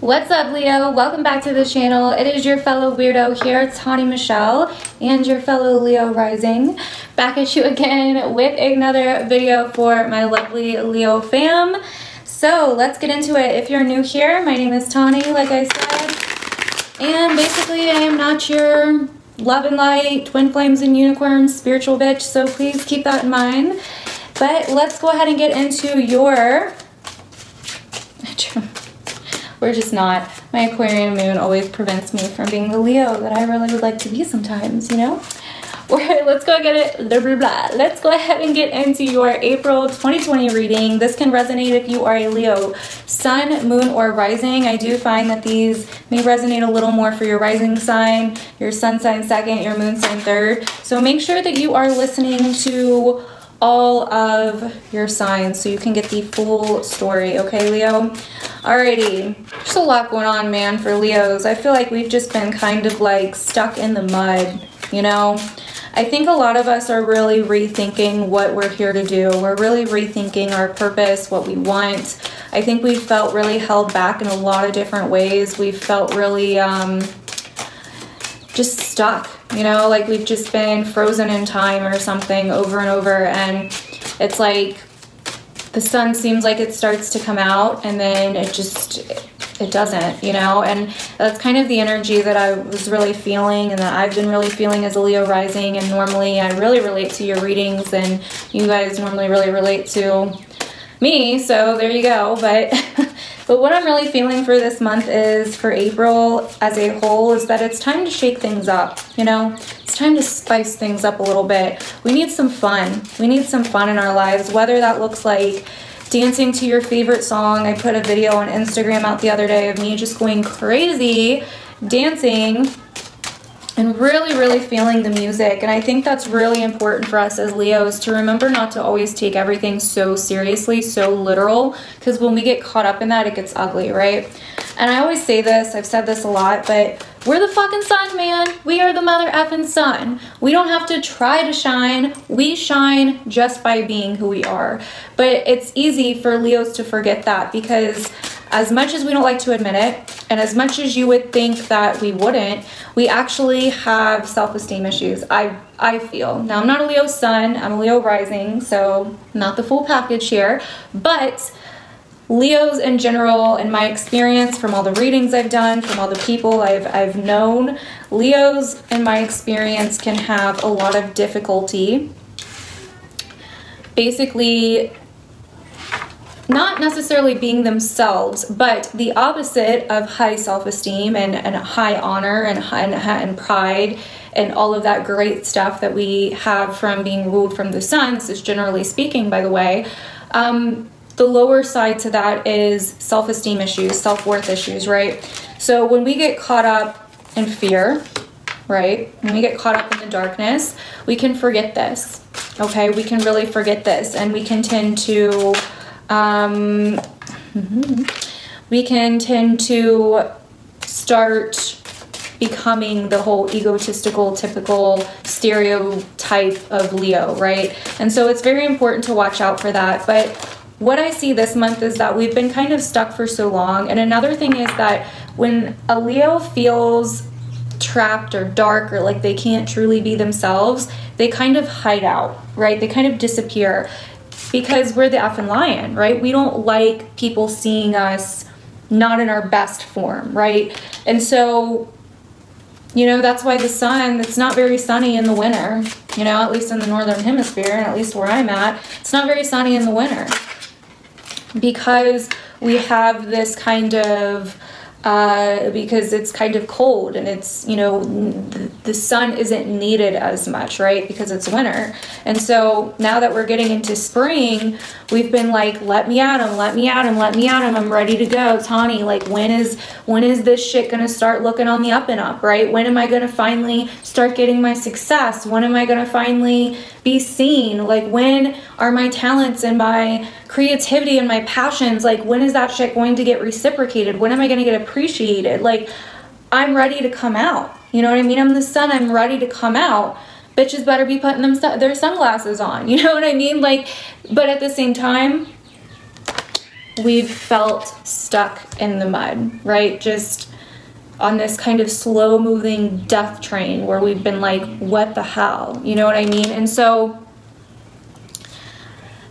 What's up, Leo? Welcome back to the channel. It is your fellow weirdo here, Tawny Michelle, and your fellow Leo rising. Back at you again with another video for my lovely Leo fam. So let's get into it. If you're new here, my name is Tawny, like I said. And basically, I am not your love and light, twin flames and unicorns spiritual bitch, so please keep that in mind. But let's go ahead and get into your... We're just not. My Aquarian moon always prevents me from being the Leo that I really would like to be sometimes, you know? Let's go Let's go ahead and get into your April 2020 reading. This can resonate if you are a Leo sun, moon, or rising. I do find that these may resonate a little more for your rising sign, your sun sign second, your moon sign third. So make sure that you are listening to all of your signs so you can get the full story, okay, Leo? Alrighty, there's a lot going on, man, for Leos. I feel like we've just been kind of like stuck in the mud, you know? I think a lot of us are really rethinking what we're here to do. We're really rethinking our purpose, what we want. I think we've felt really held back in a lot of different ways. We've felt really just stuck, you know, like we've just been frozen in time or something over and over, and it's like the sun seems like it starts to come out and then it doesn't, you know. And that's kind of the energy that I was really feeling and that I've been really feeling as a Leo rising. And normally I really relate to your readings and you guys normally really relate to me, so there you go. But what I'm really feeling for this month is, for April as a whole, is that it's time to shake things up, you know? It's time to spice things up a little bit. We need some fun. We need some fun in our lives, whether that looks like dancing to your favorite song. I put a video on Instagram out the other day of me just going crazy, dancing, and really feeling the music. And I think that's really important for us as Leos to remember not to always take everything so seriously, so literal, because when we get caught up in that, it gets ugly, right? And I always say this, I've said this a lot, but we're the fucking sun, man. We are the mother effing sun. We don't have to try to shine. We shine just by being who we are. But it's easy for Leos to forget that, because as much as we don't like to admit it, and as much as you would think that we wouldn't, we actually have self-esteem issues, I feel. Now, I'm not a Leo sun, I'm a Leo rising, so not the full package here, but Leos in general, in my experience, from all the readings I've done, from all the people I've known, Leos, in my experience, can have a lot of difficulty basically not necessarily being themselves, but the opposite of high self-esteem and high honor and pride and all of that great stuff that we have from being ruled from the sun. This is generally speaking, by the way. The lower side to that is self-esteem issues, self-worth issues, right? So when we get caught up in fear, right? When we get caught up in the darkness, we can forget this, okay? We can really forget this, and we can tend to start becoming the whole egotistical, typical stereotype of Leo, right? And so it's very important to watch out for that. But what I see this month is that we've been kind of stuck for so long. And another thing is that when a Leo feels trapped or dark or like they can't truly be themselves, they kind of hide out, right? They kind of disappear. Because we're the effing lion, right? We don't like people seeing us not in our best form, right? And so, you know, that's why the sun, it's not very sunny in the winter, you know, at least in the northern hemisphere, and at least where I'm at, it's not very sunny in the winter. Because we have this kind of, because it's kind of cold and it's, you know, the sun isn't needed as much, right? Because it's winter. And so now that we're getting into spring, we've been like, let me at him, let me at him, let me at him. I'm ready to go, Tawny. Like, when is this shit gonna start looking on the up and up, right? When am I gonna finally start getting my success? When am I gonna finally be seen? Like, when are my talents and my creativity and my passions, like, when is that shit going to get reciprocated? When am I going to get appreciated? Like, I'm ready to come out. You know what I mean? I'm the sun. I'm ready to come out. Bitches better be putting their sunglasses on. You know what I mean? Like, but at the same time, we've felt stuck in the mud, right? Just on this kind of slow moving death train where we've been like, what the hell? You know what I mean? And so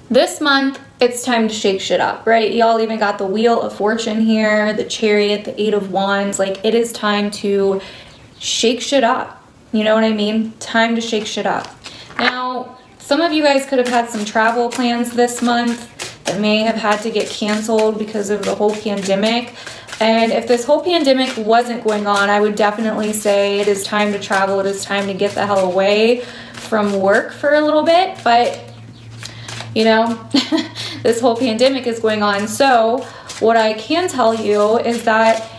this month, it's time to shake shit up, right? Y'all even got the Wheel of Fortune here, the Chariot, the Eight of Wands. Like, it is time to shake shit up. You know what I mean? Time to shake shit up. Now, some of you guys could have had some travel plans this month that may have had to get canceled because of the whole pandemic. And if this whole pandemic wasn't going on, I would definitely say it is time to travel. It is time to get the hell away from work for a little bit. But, you know, this whole pandemic is going on. So what I can tell you is that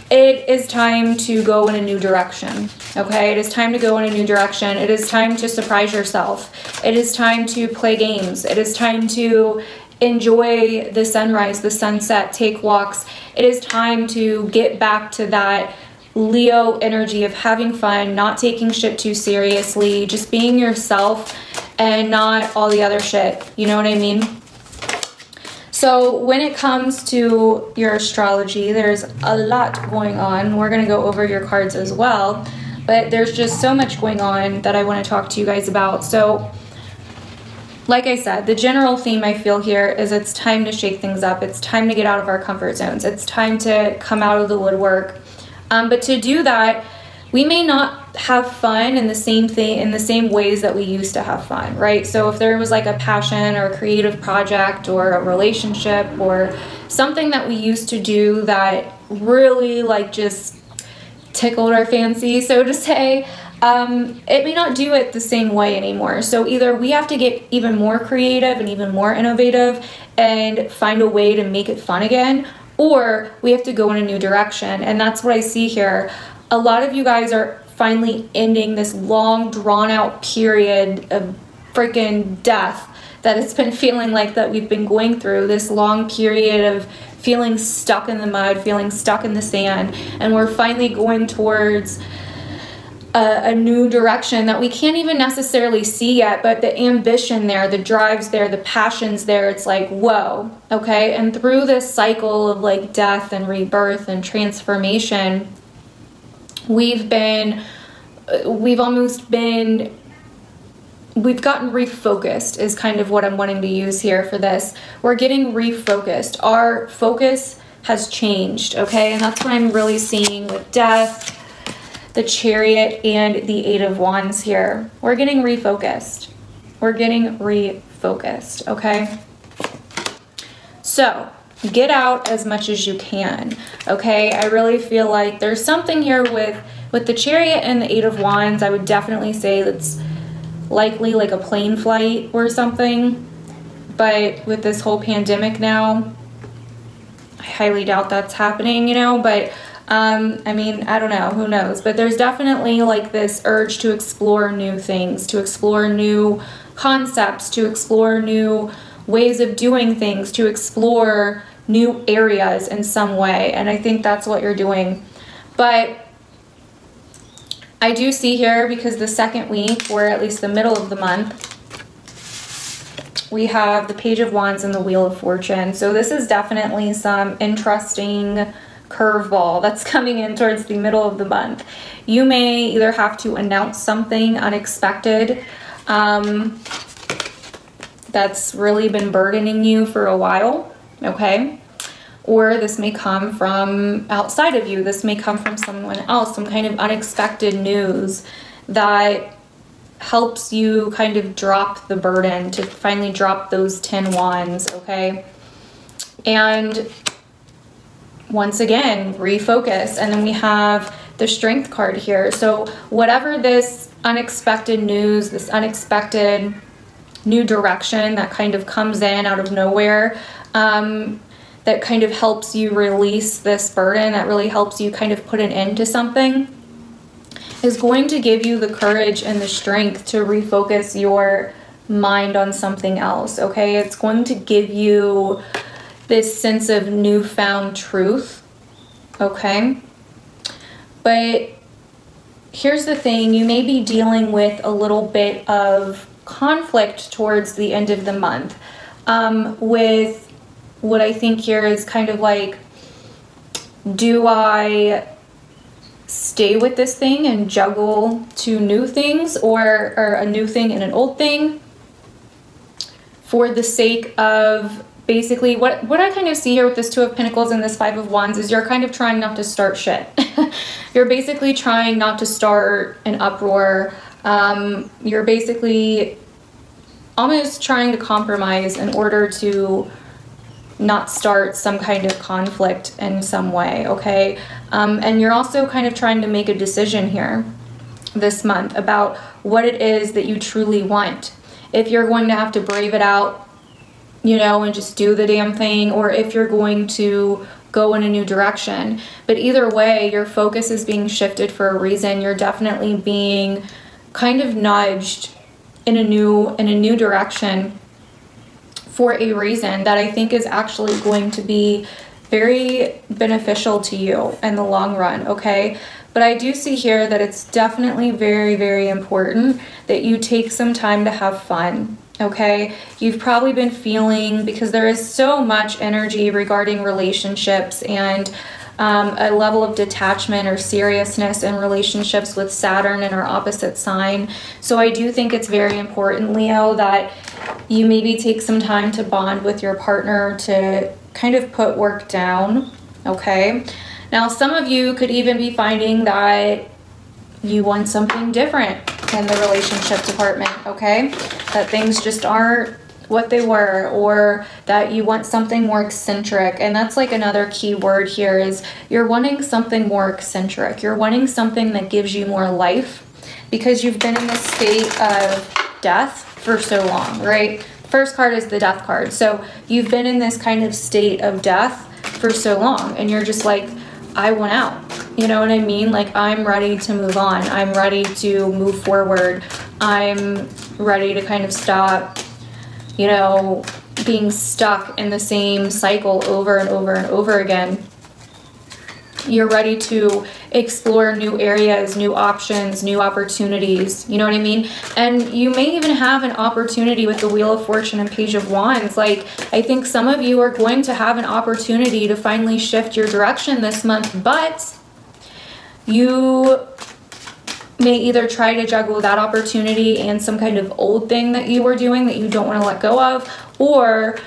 it is time to go in a new direction, okay? It is time to go in a new direction. It is time to surprise yourself. It is time to play games. It is time to enjoy the sunrise, the sunset, take walks. It is time to get back to that Leo energy of having fun, not taking shit too seriously, just being yourself and not all the other shit. You know what I mean? So when it comes to your astrology, there's a lot going on. We're going to go over your cards as well, but there's just so much going on that I want to talk to you guys about. So like I said, the general theme I feel here is it's time to shake things up. It's time to get out of our comfort zones. It's time to come out of the woodwork. But to do that, we may not have fun in the same ways that we used to have fun, right? So if there was like a passion or a creative project or a relationship or something that we used to do that really like just tickled our fancy, so to say, it may not do it the same way anymore. So either we have to get even more creative and even more innovative and find a way to make it fun again, or we have to go in a new direction. And that's what I see here. A lot of you guys are finally ending this long drawn out period of freaking death that it's been feeling like that we've been going through, this long period of feeling stuck in the mud, feeling stuck in the sand, and we're finally going towards a new direction that we can't even necessarily see yet, but the ambition there, the drive's there, the passion's there. It's like, whoa, okay? And through this cycle of like death and rebirth and transformation, we've gotten refocused is kind of what I'm wanting to use here for this. We're getting refocused. Our focus has changed, okay? And that's what I'm really seeing with death, the Chariot, and the Eight of Wands here. We're getting refocused. We're getting refocused, okay? So get out as much as you can, okay? I really feel like there's something here with the Chariot and the Eight of Wands. I would definitely say that's likely like a plane flight or something. But with this whole pandemic now, I highly doubt that's happening, you know? But I mean, I don't know, who knows? But there's definitely like this urge to explore new things, to explore new concepts, to explore new ways of doing things, to explore new areas in some way. And I think that's what you're doing. But I do see here, because the second week, or at least the middle of the month, we have the Page of Wands and the Wheel of Fortune. So this is definitely some interesting curveball that's coming in towards the middle of the month. You may either have to announce something unexpected that's really been burdening you for a while, okay? Or this may come from outside of you. This may come from someone else, some kind of unexpected news that helps you kind of drop the burden, to finally drop those 10 wands, okay? And once again, refocus. And then we have the Strength card here. So whatever this unexpected news, this unexpected new direction that kind of comes in out of nowhere, that kind of helps you release this burden, that really helps you kind of put an end to something, is going to give you the courage and the strength to refocus your mind on something else, okay? It's going to give you this sense of newfound truth, okay? But here's the thing, you may be dealing with a little bit of conflict towards the end of the month with what I think here is kind of like, do I stay with this thing and juggle two new things, or a new thing and an old thing, for the sake of basically what I kind of see here with this Two of Pentacles and this Five of Wands is you're kind of trying not to start shit. You're basically trying not to start an uproar. You're basically almost trying to compromise in order to not start some kind of conflict in some way, okay? And you're also kind of trying to make a decision here this month about what it is that you truly want. If you're going to have to brave it out, you know, and just do the damn thing, or if you're going to go in a new direction. But either way, your focus is being shifted for a reason. You're definitely being kind of nudged in a new direction for a reason that I think is actually going to be very beneficial to you in the long run, okay? But I do see here that it's definitely very, very important that you take some time to have fun, okay? You've probably been feeling, because there is so much energy regarding relationships and a level of detachment or seriousness in relationships with Saturn in our opposite sign. So I do think it's very important, Leo, that you maybe take some time to bond with your partner, to kind of put work down, okay? Now, some of you could even be finding that you want something different in the relationship department, okay? That things just aren't what they were, or that you want something more eccentric. And that's like another key word here is you're wanting something more eccentric. You're wanting something that gives you more life, because you've been in this state of death for so long, right? First card is the Death card. So you've been in this kind of state of death for so long, and you're just like, I want out. You know what I mean? Like, I'm ready to move on. I'm ready to move forward. I'm ready to kind of stop, you know, being stuck in the same cycle over and over and over again. You're ready to explore new areas, new options, new opportunities. You know what I mean? And you may even have an opportunity with the Wheel of Fortune and Page of Wands. Like, I think some of you are going to have an opportunity to finally shift your direction this month, but you may either try to juggle that opportunity and some kind of old thing that you were doing that you don't want to let go of, or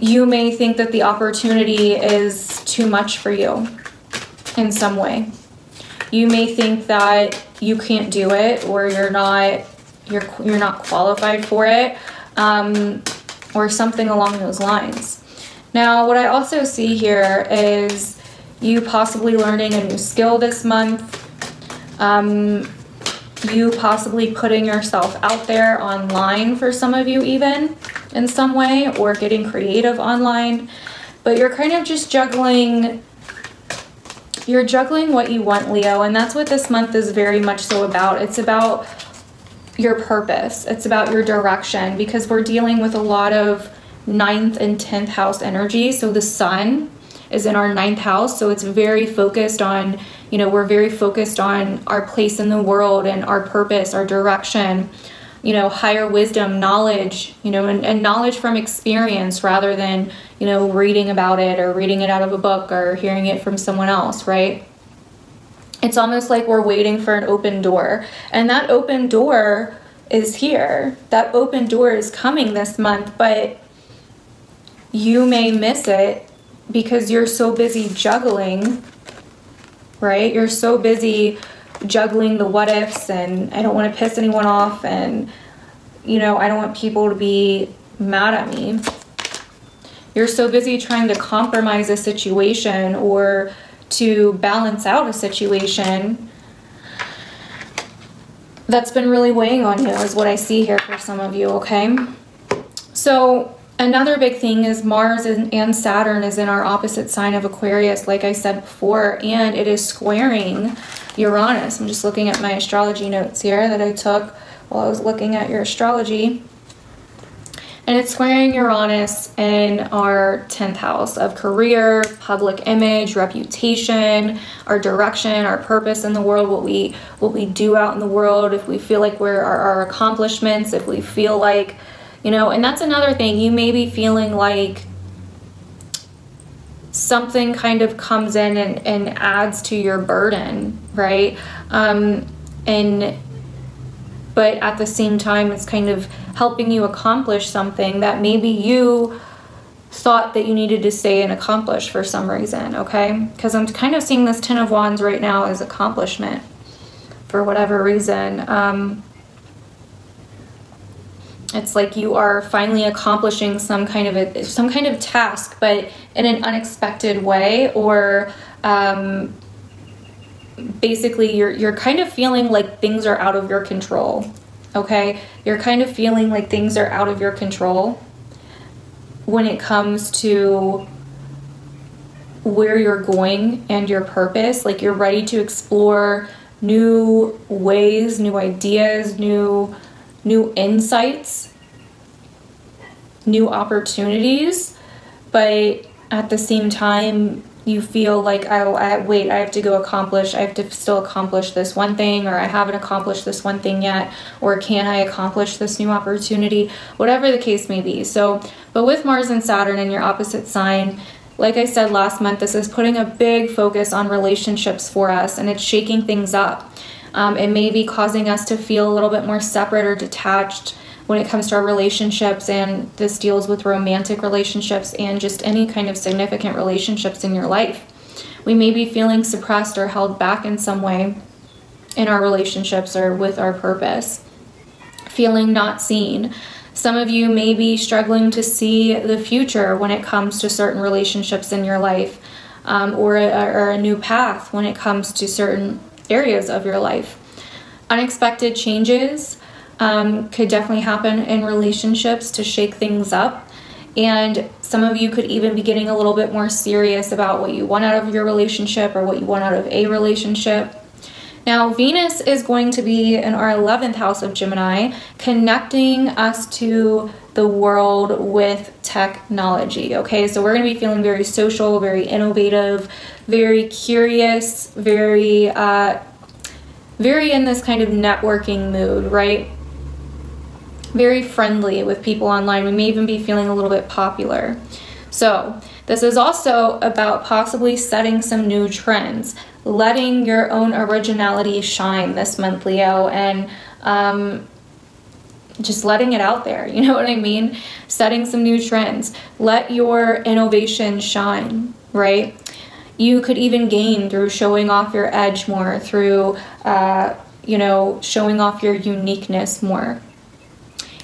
you may think that the opportunity is too much for you in some way. You may think that you can't do it, or you're not qualified for it, or something along those lines. Now, what I also see here is you possibly learning a new skill this month. You possibly putting yourself out there online for some of you, even in some way, or getting creative online. But you're kind of just juggling. You're juggling what you want, Leo, and that's what this month is very much so about. It's about your purpose. It's about your direction, because we're dealing with a lot of 9th and 10th house energy. So the sun is in our 9th house, so it's very focused on, you know, we're very focused on our place in the world and our purpose, our direction, you know, higher wisdom, knowledge, you know, and knowledge from experience rather than, you know, reading about it or reading it out of a book or hearing it from someone else, right? It's almost like we're waiting for an open door, and that open door is here. That open door is coming this month, but you may miss it because you're so busy juggling, right? You're so busy juggling the what ifs, and I don't want to piss anyone off, and, you know, I don't want people to be mad at me. You're so busy trying to compromise a situation or to balance out a situation that's been really weighing on you, is what I see here for some of you, okay? So another big thing is Mars and Saturn is in our opposite sign of Aquarius, like I said before, and it is squaring Uranus. I'm just looking at my astrology notes here that I took while I was looking at your astrology. And it's squaring Uranus in our 10th house of career, public image, reputation, our direction, our purpose in the world, what we do out in the world, if we feel like we're our accomplishments, if we feel like, you know, and that's another thing. You may be feeling like something kind of comes in and adds to your burden, right? But at the same time, it's kind of helping you accomplish something that maybe you thought that you needed to stay and accomplish for some reason, okay? Because I'm kind of seeing this Ten of Wands right now as accomplishment for whatever reason. It's like you are finally accomplishing some kind of task, but in an unexpected way, or basically you're kind of feeling like things are out of your control, okay? You're kind of feeling like things are out of your control when it comes to where you're going and your purpose. Like you're ready to explore new ways, new ideas, new insights, new opportunities, but at the same time you feel like, wait, I have to go accomplish, I have to still accomplish this one thing, or I haven't accomplished this one thing yet, or can I accomplish this new opportunity, whatever the case may be. So, but with Mars and Saturn in your opposite sign, like I said last month, this is putting a big focus on relationships for us, and it's shaking things up. It may be causing us to feel a little bit more separate or detached when it comes to our relationships, and this deals with romantic relationships and just any kind of significant relationships in your life. We may be feeling suppressed or held back in some way in our relationships or with our purpose, feeling not seen. Some of you may be struggling to see the future when it comes to certain relationships in your life, or a new path when it comes to certain areas of your life. Unexpected changes could definitely happen in relationships to shake things up, and some of you could even be getting a little bit more serious about what you want out of your relationship or what you want out of a relationship. Now, Venus is going to be in our 11th house of Gemini, connecting us to the world with technology, okay? So we're going to be feeling very social, very innovative, very curious, very in this kind of networking mood, right? Very friendly with people online. We may even be feeling a little bit popular. So this is also about possibly setting some new trends, letting your own originality shine this month, Leo, and just letting it out there, you know what I mean? Setting some new trends. Let your innovation shine, right? You could even gain through showing off your edge more, through, showing off your uniqueness more.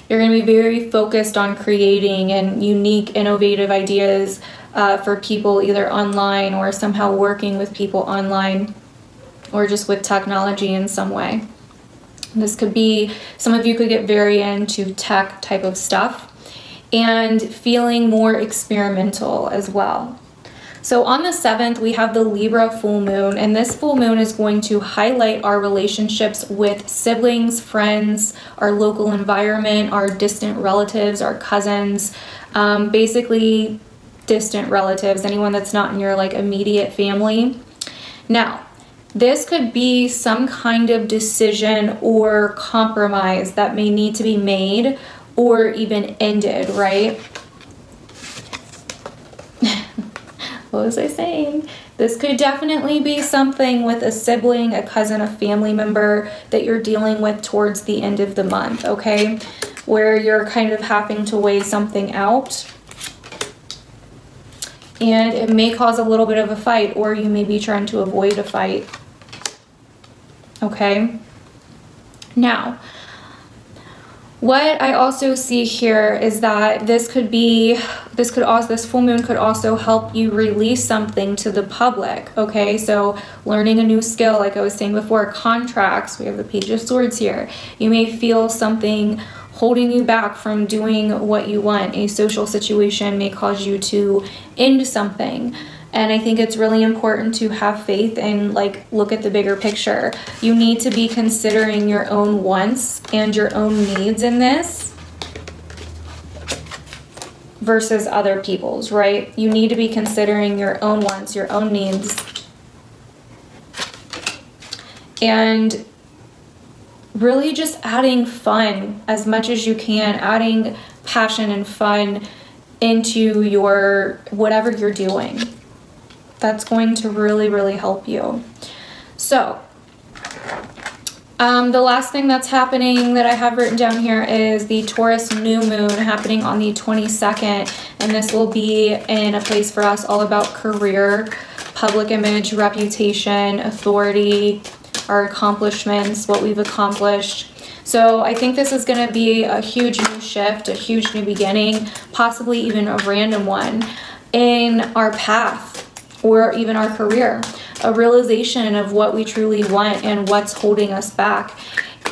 You're going to be very focused on creating and unique, innovative ideas for people either online or somehow working with people online or just with technology in some way. This could be, some of you could get very into tech type of stuff and feeling more experimental as well. So on the 7th, we have the Libra full moon, and this full moon is going to highlight our relationships with siblings, friends, our local environment, our distant relatives, our cousins, basically distant relatives, anyone that's not in your like immediate family. Now, this could be some kind of decision or compromise that may need to be made or even ended, right? What was I saying? This could definitely be something with a sibling, a cousin, a family member that you're dealing with towards the end of the month, okay? Where you're kind of having to weigh something out. And it may cause a little bit of a fight, or you may be trying to avoid a fight. Okay? Now, what I also see here is that this full moon could also help you release something to the public, okay? So learning a new skill, like I was saying before, contracts, we have the Page of Swords here. You may feel something holding you back from doing what you want. A social situation may cause you to end something. And I think it's really important to have faith and like look at the bigger picture. You need to be considering your own wants and your own needs in this versus other people's, right? You need to be considering your own wants, your own needs. And really just adding fun as much as you can, adding passion and fun into your whatever you're doing. that's going to really, really help you. So, the last thing that's happening that I have written down here is the Taurus New Moon happening on the 22nd. And this will be in a place for us all about career, public image, reputation, authority, our accomplishments, what we've accomplished. So I think this is going to be a huge new shift, a huge new beginning, possibly even a random one in our path or even our career. A realization of what we truly want and what's holding us back.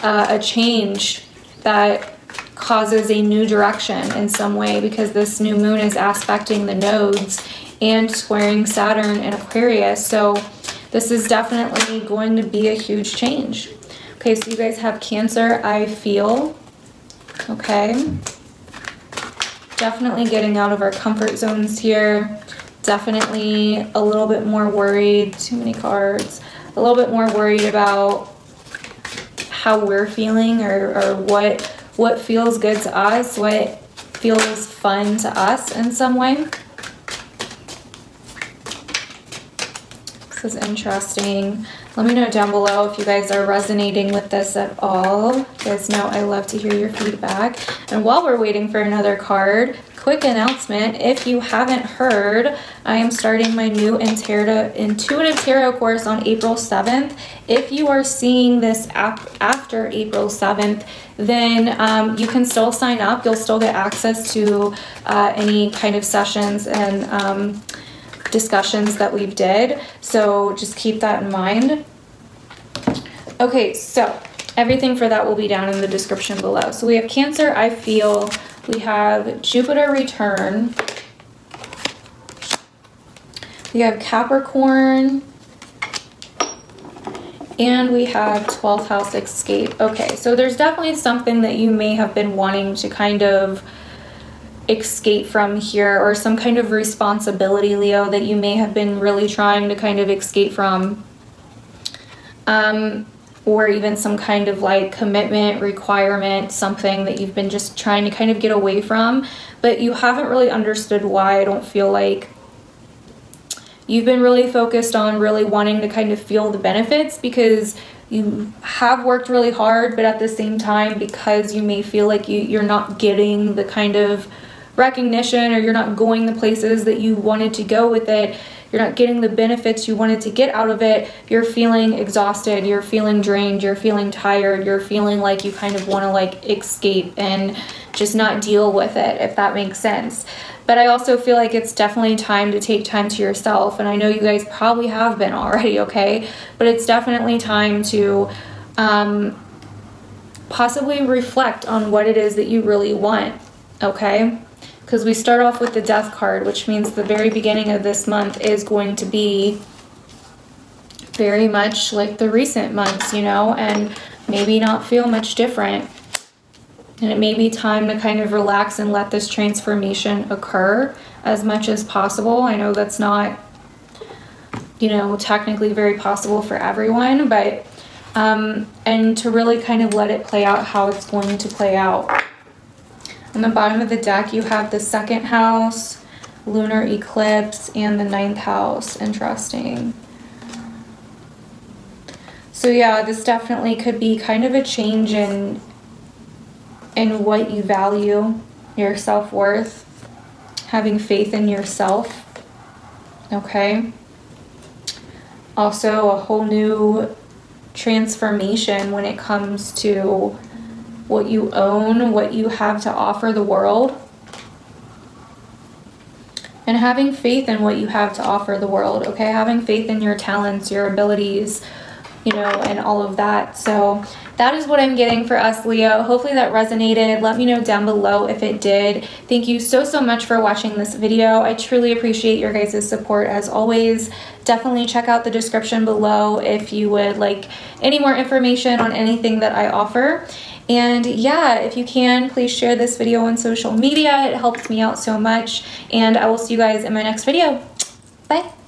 A change that causes a new direction in some way, because this new moon is aspecting the nodes and squaring Saturn and Aquarius. So this is definitely going to be a huge change. Okay, so you guys have Cancer, I feel. Okay. Definitely getting out of our comfort zones here. Definitely a little bit more worried, too many cards, a little bit more worried about how we're feeling, or what feels good to us, what feels fun to us in some way. This is interesting. Let me know down below if you guys are resonating with this at all. You guys know I love to hear your feedback. And while we're waiting for another card, quick announcement. If you haven't heard, I am starting my new Intuitive Tarot course on April 7th. If you are seeing this after April 7th, then you can still sign up. You'll still get access to any kind of sessions and discussions that we've did. So just keep that in mind. Okay, so everything for that will be down in the description below. So we have Cancer, I feel. We have Jupiter return. We have Capricorn. And we have 12th house escape. Okay, so there's definitely something that you may have been wanting to kind of escape from here, or some kind of responsibility, Leo, that you may have been really trying to kind of escape from. Or even some kind of like commitment, requirement, something that you've been just trying to kind of get away from, but you haven't really understood why. I don't feel like you've been really focused on really wanting to kind of feel the benefits, because you have worked really hard, but at the same time, because you may feel like you're not getting the kind of recognition, or you're not going the places that you wanted to go with it, you're not getting the benefits you wanted to get out of it, you're feeling exhausted, you're feeling drained, you're feeling tired, you're feeling like you kind of want to like escape and just not deal with it, if that makes sense. But I also feel like it's definitely time to take time to yourself, and I know you guys probably have been already, okay? But it's definitely time to possibly reflect on what it is that you really want, okay? Because we start off with the Death card, which means the very beginning of this month is going to be very much like the recent months, you know, and maybe not feel much different. And it may be time to kind of relax and let this transformation occur as much as possible. I know that's not, you know, technically very possible for everyone, but and to really kind of let it play out how it's going to play out. On the bottom of the deck, you have the 2nd house, lunar eclipse, and the 9th house. Interesting. So yeah, this definitely could be kind of a change in what you value, your self-worth, having faith in yourself, okay? Also, a whole new transformation when it comes to what you own, what you have to offer the world, and having faith in what you have to offer the world, okay? Having faith in your talents, your abilities, you know, and all of that. So that is what I'm getting for us, Leo. Hopefully that resonated. Let me know down below if it did. Thank you so much for watching this video. I truly appreciate your guys' support as always. Definitely check out the description below if you would like any more information on anything that I offer. And yeah, if you can, please share this video on social media. It helps me out so much. And I will see you guys in my next video. Bye.